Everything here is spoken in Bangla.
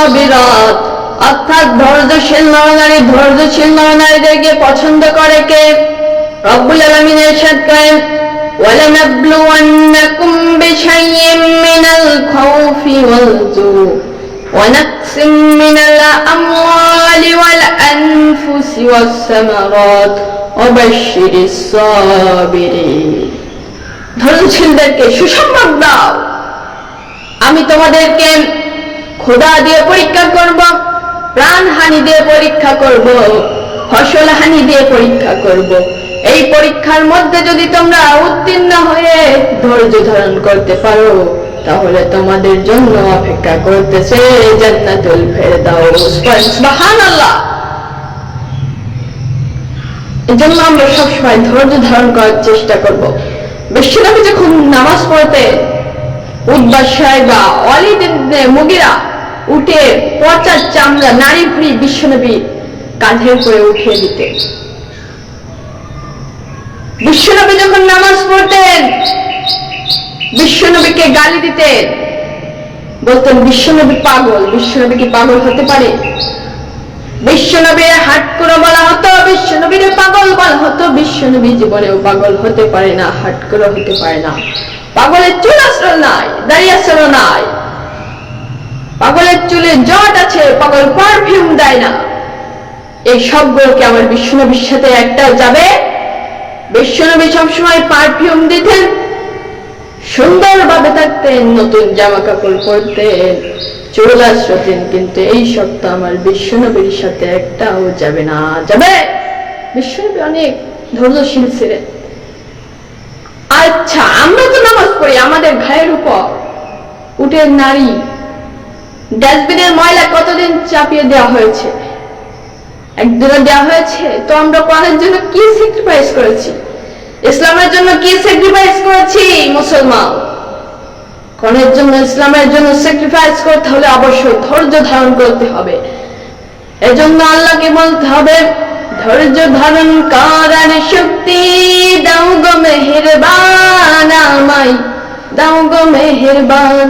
সাবিরাত, অর্থাৎ ধৈর্যশীল নরনারীদেরকে পছন্দ করে কে? রব্বুল আলামিন ইরশাদ করেন, ওয়ালানাবলুওয়ান্নাকুম বিশাইইম মিনাল খাউফি ওয়াল জু ওয়া নাকসিম মিনাল আমওয়ালি ওয়াল আনফুসি ওয়াস সামারাত ওয়া বাশশিরিস সাবিরিন। ধৈর্যশীলদেরকে সুসংবাদ দাও, আমি তোমাদেরকে ক্ষুধা দিয়ে পরীক্ষা করব, প্রাণহানি দিয়ে পরীক্ষা করব, ফসল হানি দিয়ে পরীক্ষা করব। এই পরীক্ষার মধ্যে যদি তোমরা উত্তীর্ণ হয়ে ধৈর্য ধারণ করতে পারো, তাহলে তোমাদের জন্য অপেক্ষা করতেছে জান্নাতুল ফেরদাউস। সুবহানাল্লাহ। এজন্য আমরা সবসময় ধৈর্য ধারণ করার চেষ্টা করব। বিশ্বনবী যখন নামাজ পড়তে উদ্বাস সাহেবা ওয়ালিদ ইবনে মুগিরা উঠে পচা চামড়া নারী ভুঁড়ি বিশ্বনবী কাঁধের করে উঠিয়ে দিতেন। বিশ্বনবী যখন নামাজ পড়তেন বিশ্বনবীকে গালি দিতেন, বলতেন বিশ্বনবী পাগল। বিশ্বনবী কি পাগল হতে পারে? বিশ্বনবীর হাটকোড়া বলা হতো, বিশ্বনবীর পাগল বলা হতো। বিশ্বনবী জীবনেও পাগল হতে পারে না, হাটকোড়া হতে পারে না। পাগলের চুল আশ্রয় নাই, দাড়ি আশ্রয় নাই, পাগলের চুলে জট আছে, পাগল পারফিউম দেয় না। এই সবগুলোকে আমার বিশ্বনবীর সাথে একটাও যাবে? বিশ্বনবী সবসময় পারফিউম দিতেন, সুন্দরভাবে থাকতেন, নতুন জামা কাপড় পরতেন, চুল আশ্রতেন, কিন্তু এই সব তো আমার বিশ্বনবীর সাথে একটাও যাবে না। যাবে? বিশ্বনবী অনেক ধৈর্যশীল ছিলেন। আচ্ছা, আমরা তো নামাজ পড়ি, আমাদের ঘায়ের উপর উটের নারী, ডাস্টবিনের ময়লা কতদিন চাপিয়ে দেওয়া হয়েছে? একদিনও দেওয়া হয়েছে? তো আমরা কোরআনের জন্য কি স্যাক্রিফাইস করেছি? ইসলামের জন্য কি স্যাক্রিফাইস করেছি? মুসলমান কোরআনের জন্য, ইসলামের জন্য স্যাক্রিফাইস করতে হলে অবশ্যই ধৈর্য ধারণ করতে হবে। এজন্য আল্লাহকে বলতে হবে, ধৈর্য ধারণ করার শক্তি দাও গো মেহেরবান, আমায় দাও গো মেহেরবান।